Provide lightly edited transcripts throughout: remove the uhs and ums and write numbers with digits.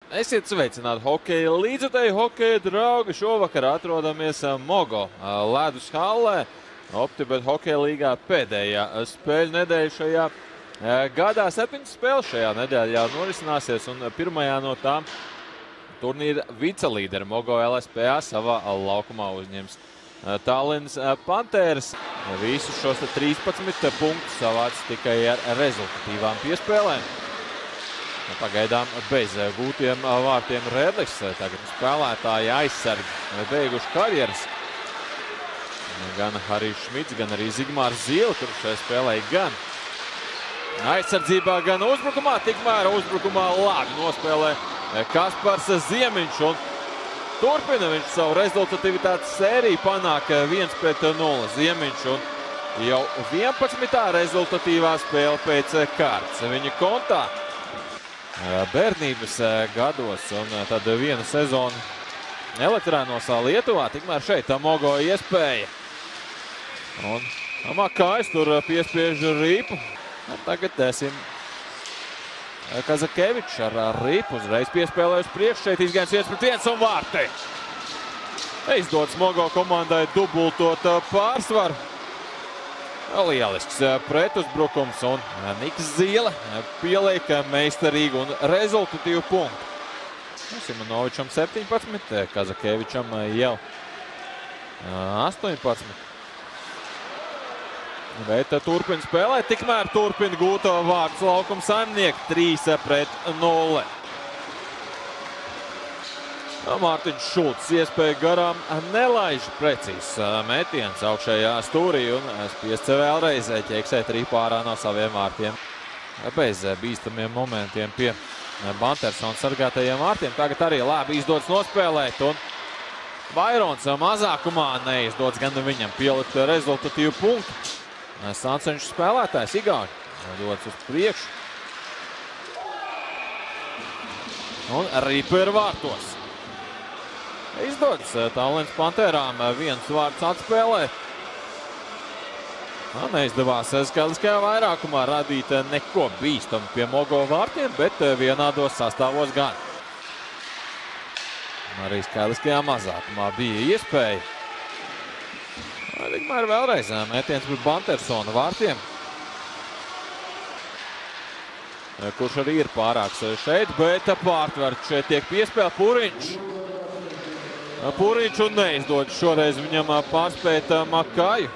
Esiet sveicināti hokeja līdzjutēji, hokeja draugi. Šovakar atrodamies Mogo ledus hallē. OptiBet hokeja līgā pēdējā spēļu nedēļa šajā gadā. 7 spēles šajā nedēļā norisināsies, un pirmajā no tām turnīra vicelīderi Mogo LSPA savā laukumā uzņems Tallinas Panthers. Visus šos 13 punktus savāc tikai ar rezultatīvām piespēlēm. Pagaidām bez gūtiem vārtiem Redlis. Tagad spēlētāji aizsargi beiguši karjeras. Gan Harijs Šmits, gan arī Zigmārs Zīle, kurš šajā spēlēja gan aizsardzībā, gan uzbrukumā. Tikmēr uzbrukumā labi nospēlē Kaspars Ziemiņš un turpina viņš savu rezultatīvitātes sēriju, panāk 1-0 Ziemiņš un jau 11. rezultatīvā spēle pēc kārtas viņa kontā. Bērnības gados un tad viena sezona Elektrēnosā Lietuvā, tikmēr šeit Mogo iespēja. Un Makājs tur piespiež rīpu. Tagad Kazakevičs ar rīpu uzreiz piespēlē uz priekšu. Šeit izgājums 1-1 un vārti. Izdodas Mogo komandai dubultot pārsvaru. Lielisks pretuzbrukums un Niks Zīle pieliek meistarīgu un rezultatīvu punktu. Simonovičam 17, Kazakevičam jau 18. Bet turpina spēlēt, tikmēr turpina gūt vārdus laukuma saimnieki 3-0. Mārtiņš Šulcs iespēja garām nelaiž precīzs metiens augšējā stūrī un spiests vēlreiz ķeksēt rīpā ārā no saviem vārtiem. Bez bīstamiem momentiem pie Bantersona sargātajiem vārtiem. Tagad arī labi izdodas nospēlēt un Vairons mazākumā neizdodas gan viņam pielikt rezultatīvu punktu. Sancenšs spēlētājs Igauņi dodas uz priekšu. Un Rīper vārtos. Izdodas Tallinas Pantherām viens vārds atspēlē. Neizdevās skaidriskajā vairākumā radīt neko bīstamu pie Mogo vārtiem, bet vienādos sastāvos gan. Arī skaidriskajā mazākumā bija iespēja. Tikmēr vēlreiz metiens pret Bantersona vārtiem, kurš arī ir pārāks šeit, bet pārtverts šeit tiek piespēlē Puriņš un neizdodas šoreiz viņam pārspēt Makāju.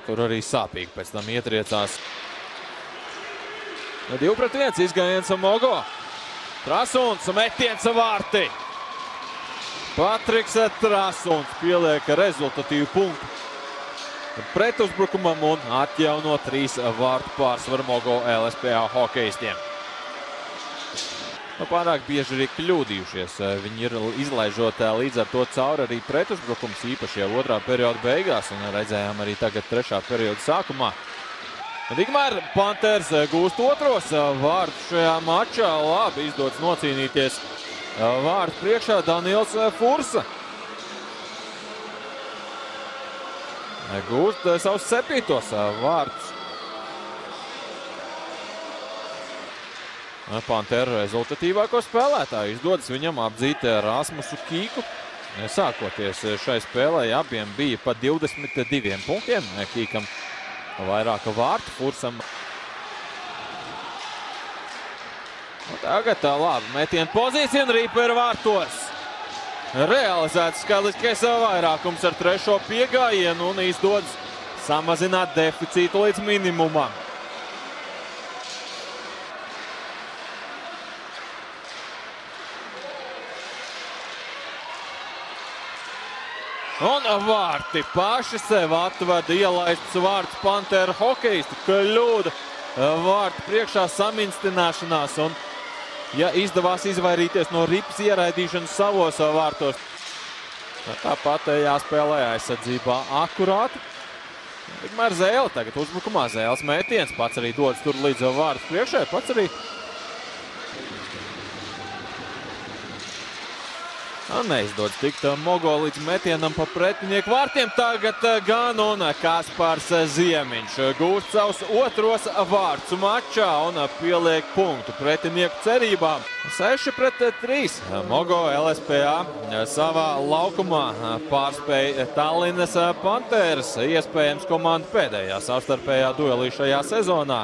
Tur arī sāpīgi pēc tam ietriecās. 2-1 izgājiens Mogo. Trasuns metiens vārti. Patriks Trasuns pieliek rezultatīvu punktu pretuzbrukumam un atjauno 3 vārtu pārsvaru Mogo LSPA hokejistiem. Pārāk bieži arī kļūdījušies. Viņi ir izlaižot līdz ar to cauri arī pretuzbrukums, īpaši jau otrā perioda beigās, un redzējām arī tagad trešā perioda sākumā. Tikmēr Panthers gūst otros vārdus šajā mačā. Labi izdodas nocīnīties vārdu priekšā Daniels Fursa. Gūst savus 7. vārdus. Pantheru rezultatīvāko spēlētāju izdodas viņam apdzīt Rasmusu Kīku. Sākoties šai spēlē abiem bija pa 22 punktiem. Kīkam vairāk vārtu, Fursam. Tagad labi metiena pozīcija un Rīper vārtos. Realizēts skaidriskais vairākums ar 3. piegājienu un izdodas samazināt deficītu līdz minimumam. Un vārti paši sev atveda ielaists vārds Pantheru hokejistu. Kļūda vārtu priekšā saminstināšanās. Un, ja izdevās izvairīties no ripas ieraidīšanas savos vārtos, tāpat jāspēlē aizsardzībā akurāti. Tikmēr Zēle tagad uzbrukumā. Zēles mētiens pats arī dodas tur līdz vārtu priekšē. Pats arī Neizdodas tikt Mogo līdz metienam pa pretinieku vārtiem. Tagad gan un Kaspars Ziemiņš gūst savus otros vārtus mačā un pieliek punktu pretinieku cerībām. 6-3. Mogo LSPA savā laukumā pārspēja Tallinas Panthers, iespējams komandu pēdējā savstarpējā duelī šajā sezonā.